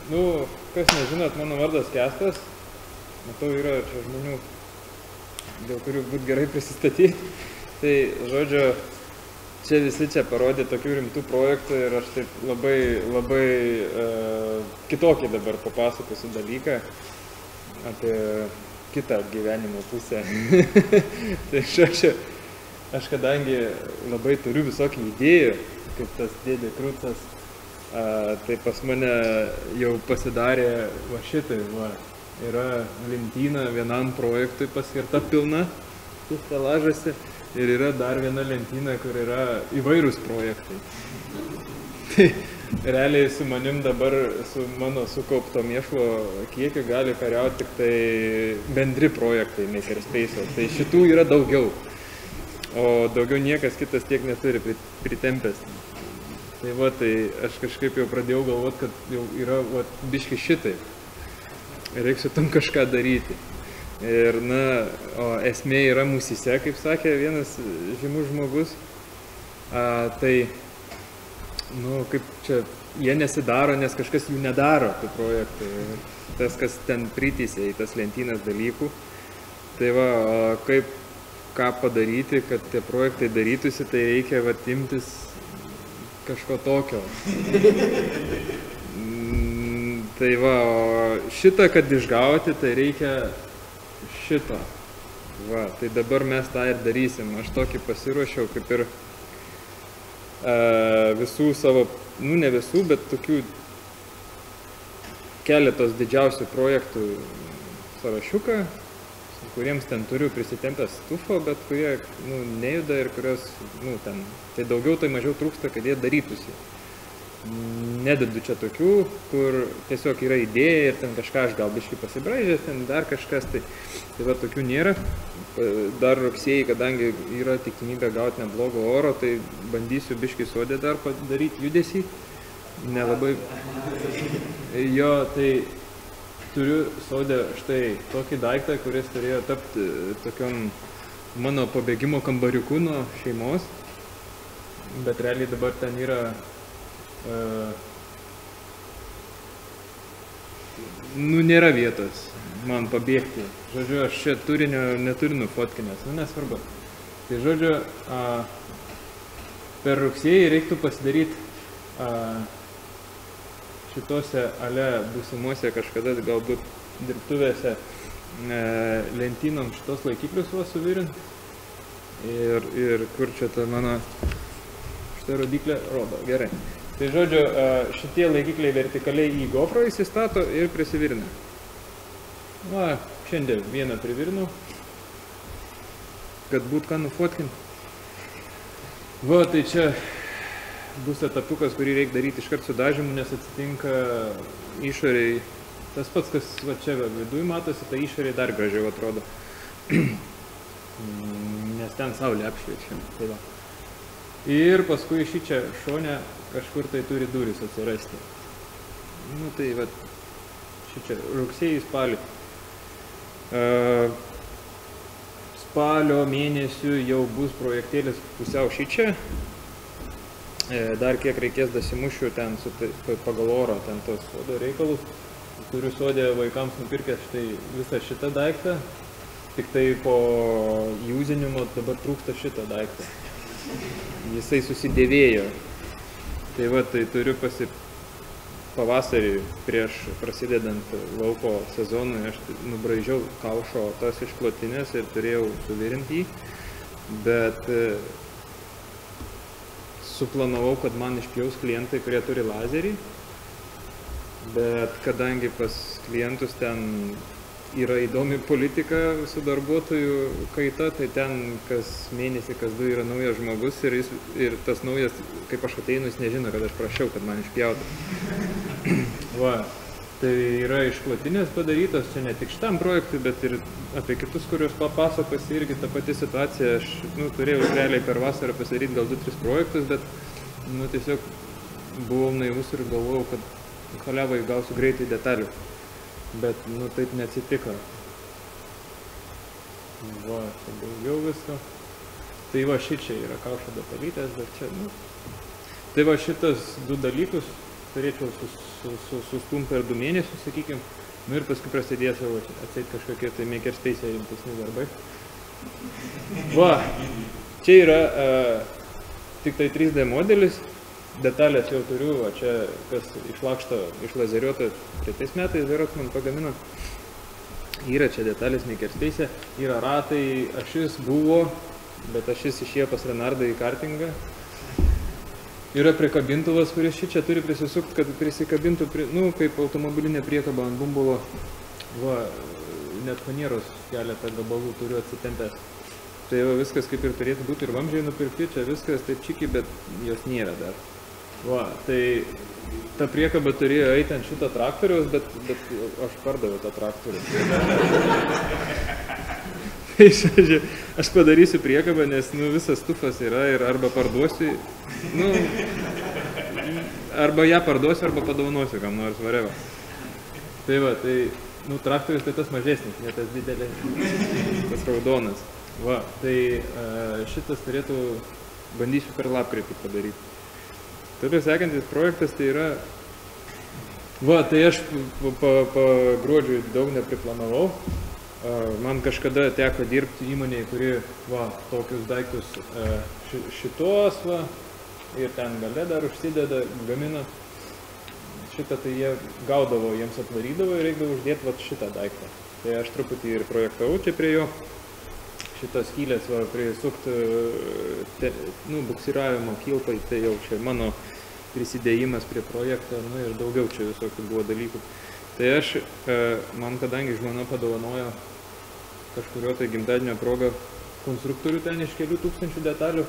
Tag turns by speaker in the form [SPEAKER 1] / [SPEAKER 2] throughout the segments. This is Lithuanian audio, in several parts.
[SPEAKER 1] Nu, kas nežinot, mano vardas Kęstas. Matau, yra čia žmonių, dėl kurių būtų gerai prisistatyti. Tai, žodžiu, čia visi čia parodė tokių rimtų projektų ir aš taip labai kitokį dabar papasakosiu dalyką apie kitą gyvenimo pusę. Tai aš kadangi labai turiu visokių idėjų, kaip tas dėdė Krucas, tai pas mane jau pasidarė va šitai, va, yra lentyna vienam projektui paskirta pilna, stelažuose, ir yra dar viena lentyna, kur yra įvairūs projektai. Tai realiai su manim dabar, su mano sukaupto mėšlo kiekiu gali kariauti tik tai bendri projektai Makerspace'o. Tai šitų yra daugiau, o daugiau niekas kitas tiek neturi pritempęs. Tai va, tai aš kažkaip jau pradėjau galvoti, kad jau yra va, biški šitai. Reiks su tam kažką daryti. Ir, na, o esmė yra mūsyse, kaip sakė vienas žymus žmogus. Tai, nu, kaip čia, jie nesidaro, nes kažkas jų nedaro, tų projektų. Tas, kas ten pritysė į tas lentynas dalykų. Tai va, ką padaryti, kad tie projektai darytųsi, tai reikia va, imtis kažko tokio. Tai va, o šitą, kad išgauti, tai reikia šitą. Va, tai dabar mes tą ir darysim. Aš tokį pasiruošiau, kaip ir visų savo, nu ne visų, bet tokių keletos didžiausių projektų sąrašiuką, kuriems ten turiu prisitempęs stufo, bet kurie nejuda ir kurios, ten, tai daugiau, tai mažiau trūksta, kad jie darytųsi. Nededu čia tokių, kur tiesiog yra idėja ir ten kažką aš gal biškį pasibraižęs, ten dar kažkas, tai va tokių nėra. Dar rugsėjį, kadangi yra tikimybė gauti neblogo oro, tai bandysiu biškį sode dar padaryti judesį. Nelabai. Jo, tai turiu sode štai tokį daiktą, kuris turėjo tapti tokiom mano pabėgimo kambariuku nuo šeimos, bet realiai dabar ten yra nėra vietos man pabėgti. Žodžiu, aš čia turinio neturiu nufotkinęs, nesvarbu. Tai žodžiu, per rugsėjį reiktų pasidaryti šitose būsimuose kažkada galbūt dirbtuvėse lentynom šitos laikiklius va suvirint. Ir kur čia ta mano šitą rodiklę rodo. Gerai. Tai žodžiu, šitie laikikliai vertikaliai į GoPro įsistato ir prisivirina. Va, šiandien vieną privirinau, kad būt ką nufotkinti. Va, tai čia bus etapukas, kurį reikia daryti iškart su dažymu, nes atsitinka išoriai. Tas pats, kas va čia viduj matosi, tai išoriai dar gražiau atrodo. Nes ten saulė apšviečia. Tai va. Ir paskui šį čia šone kažkur tai turi durys atsirasti. Nu tai va, šį čia rugsėjį spalį. Spalio mėnesių jau bus projektėlis pusiau šį čia. Dar kiek reikės dasimušiu ten pagal oro, ten tos sodo reikalus. Turiu sodė vaikams nupirkęs štai visą šitą daiktą, tik tai po jūzinimo dabar trūksta šitą daiktą. Jisai susidėvėjo. Tai va, tai turiu pavasarį prieš prasidedant lauko sezonui, aš nubraižiau kaušo tas išklotinės ir turėjau suvirinti jį, bet suplanavau, kad man išpjaus klientai, kurie turi lazerį, bet kadangi pas klientus ten yra įdomi politika su darbuotojų kaita, tai ten kas mėnesį, kas du yra naujas žmogus ir tas naujas, kaip aš ateinu, jis nežino, kad aš prašiau, kad man išpjautų. Va, tai yra išklotinės padarytos, čia ne tik šitam projektui, bet ir apie kitus, kuriuos papasakosi, irgi ta pati situacija. Aš turėjau realiai per vasarą pasidaryti gal 2-3 projektus, bet tiesiog buvau naivus ir galvojau, kad chaliavai gausiu greitai detalių. Bet, taip neatsitiko. Va, čia daugiau visko. Tai va, šičia yra kaušo detalytės, bet čia, Tai va, šitas 2 dalykus turėčiau sustumti per 2 mėnesius, sakykim, nu ir paskui prasidės jau atseit kažkokie tai makerspace rimtesni darbai. Va, čia yra tik tai 3D modelis, detalės jau turiu, va čia kas išlakšto, išlazeriuota 3 metais, Zerotman pagamino. Yra čia detalės makerspace, yra ratai, ašis buvo, bet ašis išėjo pas Renardą į kartingą. Yra prikabintuvas, kuris čia turi prisisukti, kad prisikabintų, kaip automobilinė priekaba ant bumbulo. Va, net fanieros keletą gabalų turiu atsitempęs. Tai va, viskas kaip ir turėtų būti, ir vamzdžiai nupirkti, čia viskas taip čiki, bet jos nėra dar. Va, tai ta priekaba turėjo eiti ant šito traktoriaus, bet aš pardaviau tą traktorių. Tai aš padarysiu priekabą, nes visas stufas yra ir arba parduosiu, arba ją parduosiu, arba padovanosiu kam nors vareva. Tai va, tai traktorius tai tas mažesnis, ne tas didelė, tas raudonas. Va, tai šitas turėtų, bandysiu per lapkritį padaryti. Toliau sekantis projektas tai yra, va, tai aš po gruodžiui daug nepriplanavau. Man kažkada teko dirbti įmonėje, kuri, va, tokius daiktus šitos, va, ir ten gale dar užsideda, gamina. Šitą tai jie gaudavo, jiems atvarydavo ir reikdavo uždėti, va, šitą daiktą. Tai aš truputį ir projektavau čia prie jo. Šitos skylės, va, prisukti, buksiravimo kilpai, tai jau čia mano prisidėjimas prie projekto, ir daugiau čia visokių buvo dalykų. Tai aš, man kadangi žmona padovanojo kažkurio tai gimtadienio progą konstruktorių ten iš kelių tūkstančių detalių,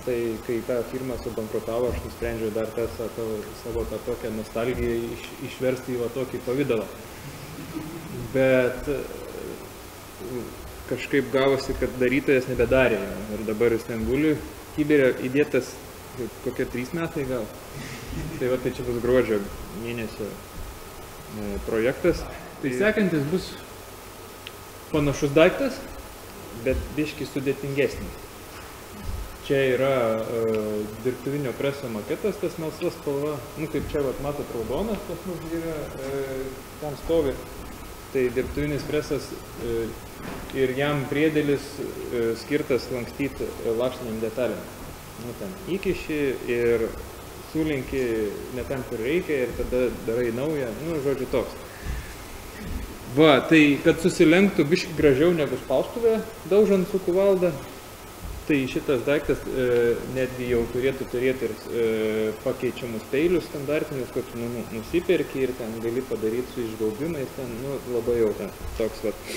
[SPEAKER 1] tai kai ta firma subankrutavo, aš nusprendžiau dar savo tą tokią nostalgiją išversti į va tokį pavydalą. Bet kažkaip gavosi, kad darytojas nebedarė ir dabar jis ten guli, kibirė įdėtas kokie 3 metai gal. Tai va, tai čia bus gruodžio mėnesio projektas. Tai sekantis bus panašus daiktas, bet biškį sudėtingesnis. Čia yra dirbtuvinio preso maketas, tas melsvas spalva, kaip čia vat, matot raudonas, pas mus yra, ten stovi. Tai dirbtuvinis presas ir jam priedėlis skirtas lankstyti lakštiniam detalėm. Ten įkiši ir sulinki ne ten, kur reikia ir tada darai naują, žodžiu toks. Va, tai kad susilenktų biškį gražiau negu spaustuvė, daužant su kuvalda, tai šitas daiktas netgi jau turėtų turėti ir pakeičiamus peilius standartinius, kad nusiperki ir ten gali padaryti su išgaubimais, ten labai jau ten toks vat.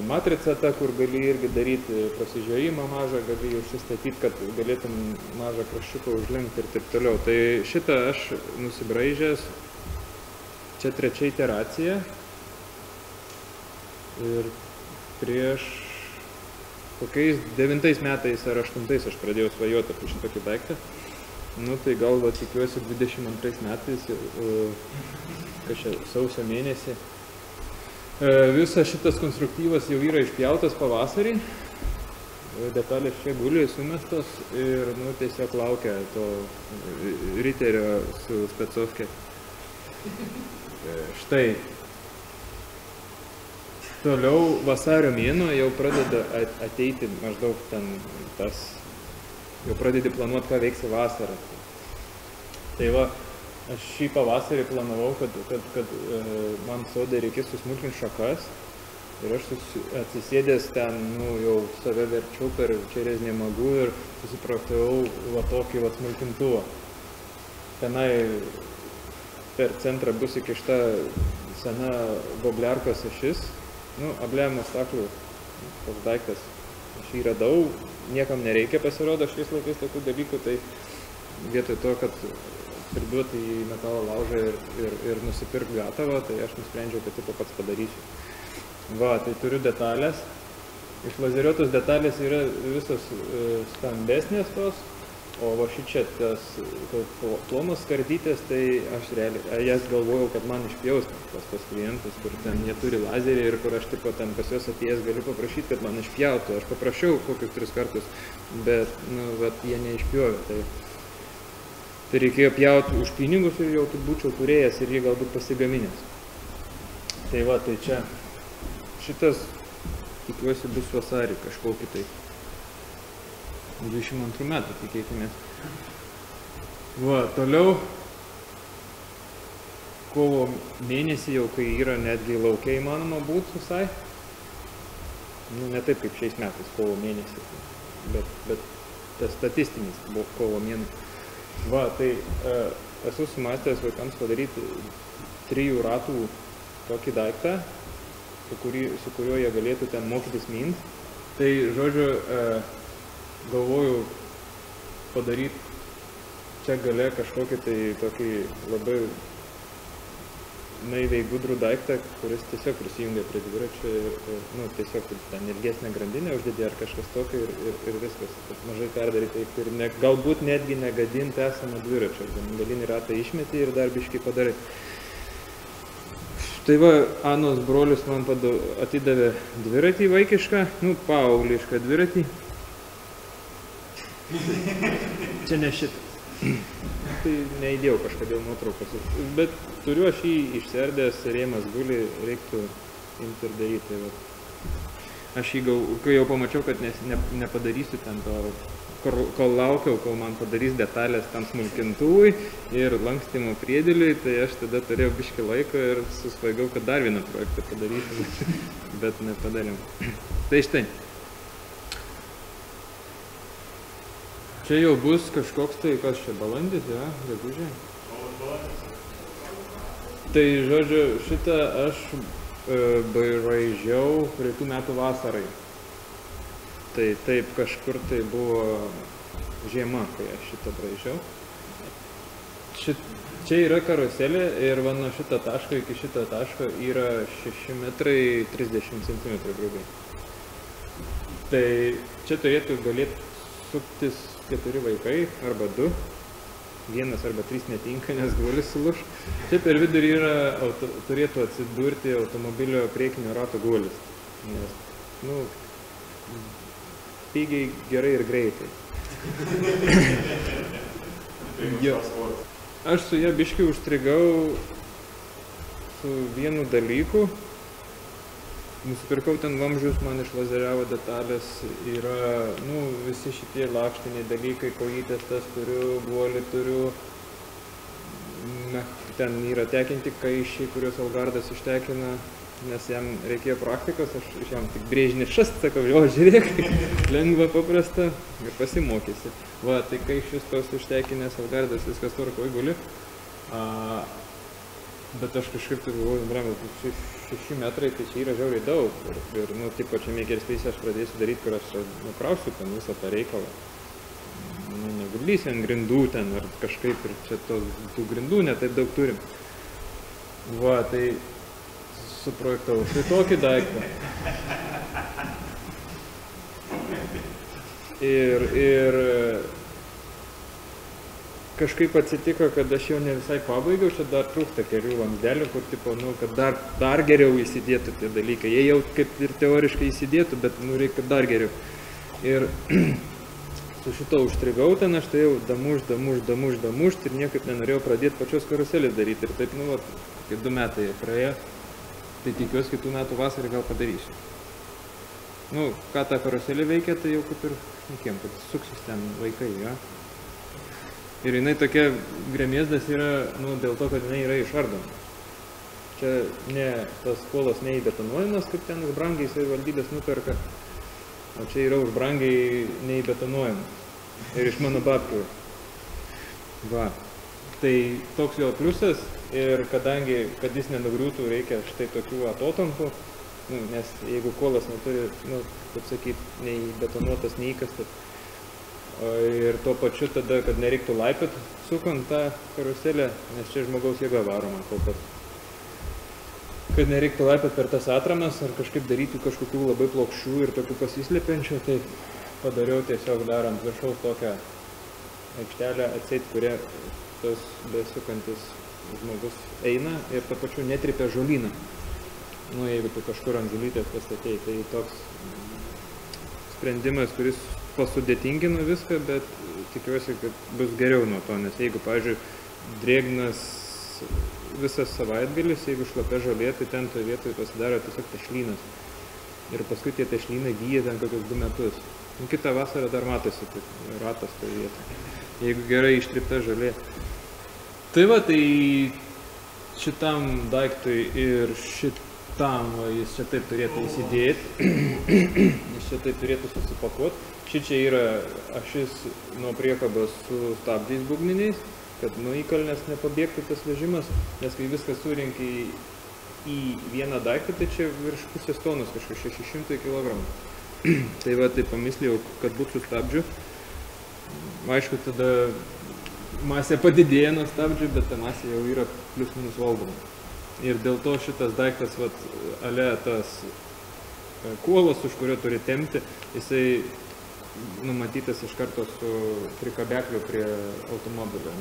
[SPEAKER 1] Matrica ta, kur gali irgi daryti pasižiūrėjimą mažą, gali užsistatyti, kad galėtum mažą kraščiuką užlenkti ir taip toliau. Tai šitą aš nusibraižęs, čia 3 iteracija ir prieš kokiais 9 metais ar 8 aš pradėjau svajoti apie šitokį daiktą. Tai gal tikiuosi 22 metais, kažkai sausio mėnesį. Visas šitas konstruktyvas jau yra išpjautas pavasarį, detalės čia guli sumestos ir tiesiog laukia to riterio su specovke. Štai. Toliau vasario mėnuo jau pradeda ateiti maždaug ten tas, jau pradedi planuoti, ką veiksi vasarą. Tai va, aš šį pavasarį planavau, kad man sode reikės susmulkinti šakas ir aš atsisėdęs ten, jau save verčiau per čereznį magų ir susiprojektavau va tokį va smulkintuvą. Tenai per centrą bus įkišta sena bobliarkos ašis, abliavimo staklų, toks daiktas. Aš jį radau, niekam nereikia pasirodo šiais laikais tokių dalykų, tai vietoj to, kad priduoti į metalo laužą ir nusipirkti gatavą, tai aš nusprendžiau, kad tipo pats padarysiu. Va, tai turiu detalės. Išlazeriuotos detalės yra visos stambesnės tos, o va šičia tas plonos skardytės, tai aš realiai jas galvojau, kad man išpjaus pas klientus, kur ten jie turi lazerį ir kur aš tipo ten pas juos atėjęs galiu paprašyti, kad man išpjautų. Aš paprašiau kokius 3 kartus, bet vat, jie neišpjovė. Tai reikėjo pjauti už pinigus ir jau būčiau turėjęs ir jį galbūt pasigaminęs. Tai va, tai čia šitas, tikiuosi, bus vasarį kažkokį tai 22 metų, tikėkimės. Va, toliau kovo mėnesį jau, kai yra netgi laukia įmanoma būti visai. Nu, ne taip kaip šiais metais kovo mėnesį, bet tas statistinis buvo kovo mėnesį. Va, tai esu sumastęs vaikams padaryti 3 ratų tokį daiktą, su kuriuo jie galėtų ten mokytis mint. Tai, žodžiu, galvoju padaryti čia gale kažkokį tai tokį labai naiviai gudrų daiktą, kuris tiesiog prisijungia prie dviračio ir nu, tiesiog ten ilgesnę grandinę uždėdė ar kažkas tokio ir viskas. Mažai perdaryti ir galbūt netgi negadinti esamą dviračio. Galinį ratą išmeti ir dar biškį padarai. Tai va, Anos brolis man atidavė dviratį vaikišką, nu, paauglišką dviratį. Čia ne šitas. Tai neįdėjau kažkodėl nuotraukos, bet turiu aš jį išsiardęs, rėmas guli, reiktų imti ir daryti. Aš jį kai jau pamačiau, kad nepadarysiu ten to, kol laukiau, kol man padarys detalės tam smulkintuvui ir lankstymo priedėliui, tai aš tada turėjau biškį laiko ir susvaigau, kad dar vieną projektą padarysiu, bet nepadarėm. Tai štai. Čia jau bus kažkoks tai, kas čia, balandis, ja, gegužė. Tai, žodžiu, šitą aš braižiau praeitų metų vasarai. Tai taip kažkur tai buvo žiema, kai aš šitą braižiau. Čia yra karuselė ir va nuo šito taško iki šito taško yra 6 metrai 30 cm grubiai. Tai čia turėtų galėti suktis 4 vaikai arba 2, 1 arba 3 netinka, nes guolis sulūš. Čia per vidurį turėtų atsidurti automobilio priekinio rato guolis, nes, nu, pigiai, gerai ir greitai. Jo. Aš su ją biškį užstrigau su vienu dalyku. Nusipirkau ten vamzdžius, man išlazeriavo detalės, yra, nu, visi šitie lakštiniai dalykai, kojytės tas turiu, guolį turiu, ten yra tekinti kaiščiai, kuriuos Algardas ištekina, nes jam reikėjo praktikos, aš jam tik brėžinį šast, sakau, o žiūrėk, lengva, paprasta ir pasimokysi. Va, tai kaiščius tos ištekinęs Algardas, viskas tvarkoj guli. Bet aš kažkaip tai galvoju, 6 metrai, tai čia yra žiauriai daug. Ir nu, tipo, čia makerspace aš pradėsiu daryti, kur aš nukrausiu ten visą tą reikalą. Nu, neguldysiu ant grindų ten ar kažkaip, ir čia tų grindų netaip daug turim. Va, tai suprojektavau štai tokį daiktą. Ir kažkaip atsitiko, kad aš jau ne visai pabaigiau, čia dar trūksta kelių vamzdelių, kur tipo, nu, kad dar geriau įsidėtų tie dalykai. Jie jau kaip ir teoriškai įsidėtų, bet nu, reikia dar geriau. Ir su šito užstrigau ten, aš tai jau damušt ir niekaip nenorėjau pradėti pačios karuselės daryti. Ir taip, nu, va, kai 2 metai praėjo, tai tikiuosi, kitų metų vasarį gal padarysiu. Nu, ką ta karuselė veikia, tai jau kaip ir šnekėjom, kad suksis ten vaikai, ja. Ir jinai tokia gremėzdas yra, nu, dėl to, kad jinai yra išardoma. Čia ne, tas kolas neįbetonuojamas, kaip ten už brangiai savivaldybės nuperka, o čia yra už brangiai neįbetonuojamas. Ir iš mano babkių. Va. Tai toks jo pliusas ir kadangi, kad jis nenugriūtų, reikia štai tokių atotampų, nu, nes jeigu kolas neturi, nu, kaip sakyt, neįbetonuotas, neįkastas, ir tuo pačiu tada, kad nereiktų laipėt sukant tą karuselę, nes čia žmogaus jėga varoma kol kas. Kad nereiktų laipėt per tas atramas ar kažkaip daryti kažkokių labai plokščių ir tokių pasislepiančių, tai padariau tiesiog dar ant viršaus tokią aikštelę atseit, kurie tas besukantis žmogus eina ir tuo pačiu netripia žolyną. Nu, jeigu tu kažkur ant žolytės pastatei, tai toks sprendimas, kuris pasudėtingino viską, bet tikiuosi, kad bus geriau nuo to, nes jeigu, pavyzdžiui, drėgnas visas savaitgalis, jeigu šlapia žolė, tai ten toje vietoje pasidaro tiesiog tešlynas. Ir paskui tie tešlynai gyja ten kokius 2 metus. Kitą vasarą dar matosi ratas toje vietoje, jeigu gerai ištrypta žolė. Tai va, tai šitam daiktui ir šitam jis čia taip turėtų įsidėti, jis čia taip turėtų susipakuoti. Šičia yra ašis nuo priekabos su stabdžiais būgniniais, kad nuo įkalnės nepabėgtų tas vežimas, nes kai viskas surinki į vieną daiktą, tai čia virš pusės tonos kažkas 600 kg. Tai va, tai pamislėjau, kad būtų stabdžių. Aišku, tada masė padidėja nuo stabdžių, bet ta masė jau yra plius minus valdoma. Ir dėl to šitas daiktas, vat, ale tas kuolas, už kurio turi tempti, jisai numatytas iš karto su prikabekliu prie automobilio.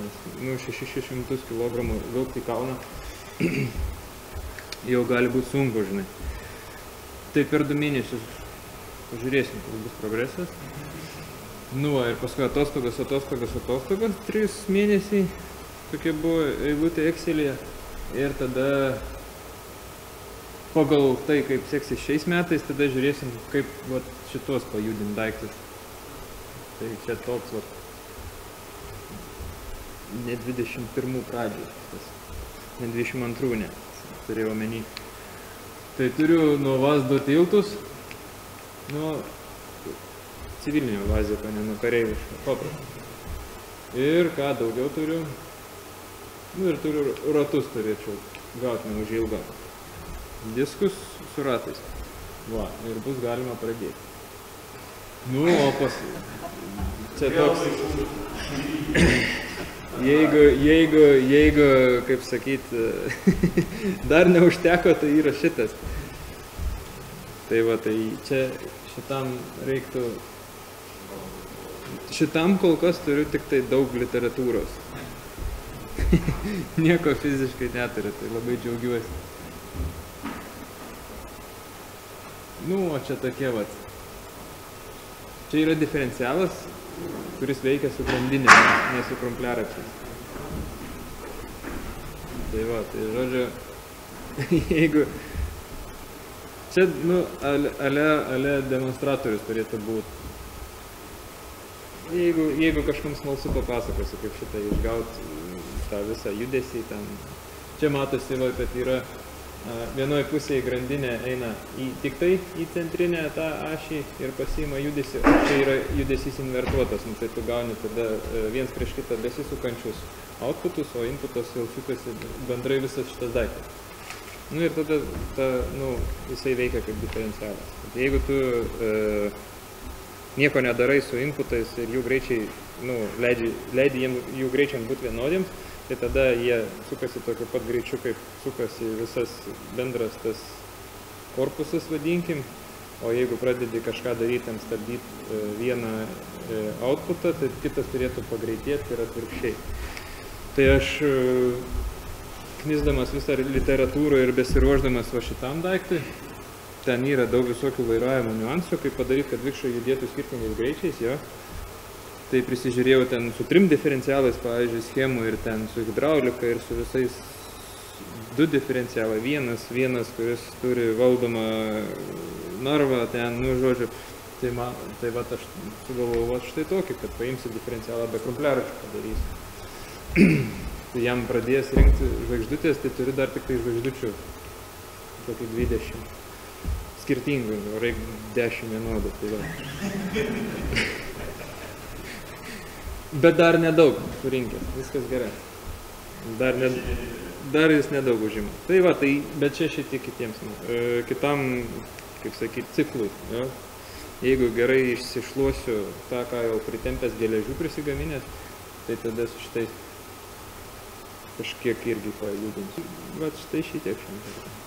[SPEAKER 1] Nes 600 kg vilkti į kalną jau gali būti sunku, žinai. Tai per 2 mėnesius pažiūrėsim, koks bus progresas. Ir paskui atostogos, 3 mėnesiai, tokia buvo eilutė Excel'yje. Ir tada pagal tai, kaip seksis šiais metais, tada žiūrėsim, kaip vat, šitos pajudint daiktus. Tai čia toks, vat, ne 21 pradžios, ne 22, ne, turėjau omeny. Tai turiu nuo VAZ 2 tiltus, nuo civilinio vaziko, ne nuo kareiviško, paprastai. Ir ką daugiau turiu, ir turiu ratus turėčiau gauti neužilgą. Diskus su ratais. Va, ir bus galima pradėti. O čia toks, jeigu, kaip sakyt, dar neužteko, tai yra šitas. Tai va, tai čia šitam reiktų, šitam kol kas turiu tik tai daug literatūros. Nieko fiziškai neturiu, tai labai džiaugiuosi. O čia tokie vat. Čia yra diferencialas, kuris veikia su grandinė, ne su krumpliaračiais. Tai va, tai žodžiu, jeigu čia, ale demonstratorius turėtų būti. Jeigu kažkam smalsu papasakosiu, kaip šitą išgauti tą visą judesį, ten. Čia matosi, va, kad yra vienoje pusėje grandinė eina tik tai į centrinę tą ašį ir pasiima judesį, o čia yra judesys invertuotas, tai tu gauni tada viens prieš kitą besisukančius outputus, o inputas jau sukasi bendrai visas šitas daiktas. Ir tada jisai veikia kaip diferencialas. Jeigu tu nieko nedarai su inputais ir jų greičiai, leidi jų greičiam būti vienodiems, tai tada jie sukasi tokiu pat greičiu, kaip sukasi visas bendras tas korpusas, vadinkim. O jeigu pradedi kažką daryti, ten stabdyti vieną outputą, tai kitas turėtų pagreitėti ir atvirkščiai. Tai aš knisdamas visą literatūrą ir besiruošdamas va šitam daiktui, ten yra daug visokių vairavimo niuansų, kaip padaryti, kad vikšrai judėtų skirtingais greičiais, jo. Tai prisižiūrėjau ten su 3 diferencialais, pavyzdžiui, schemų ir ten su hidraulika ir su visais 2 diferencialai. Vienas, kuris turi valdomą narvą, ten, žodžiu. Tai va, aš sugalvojau štai tokį, kad paimsi diferencialą be krumpliaračių padarysi. Tai jam pradės rinkti žvaigždutės, tai turi dar tik tai žvaigždučių, kokį 20. Skirtingų, reikia 10 vienodų, tai va. Bet dar nedaug surinkęs, viskas gerai. Dar jis nedaug užima. Tai va, bet čia šiek tiek kitiems, kitam, kaip sakyt, ciklui. Ja? Jeigu gerai išsišluosiu tą, ką jau pritempęs geležių prisigaminęs, tai tada su šitais kažkiek irgi pajudinsiu. Bet štai šitiek šiandien.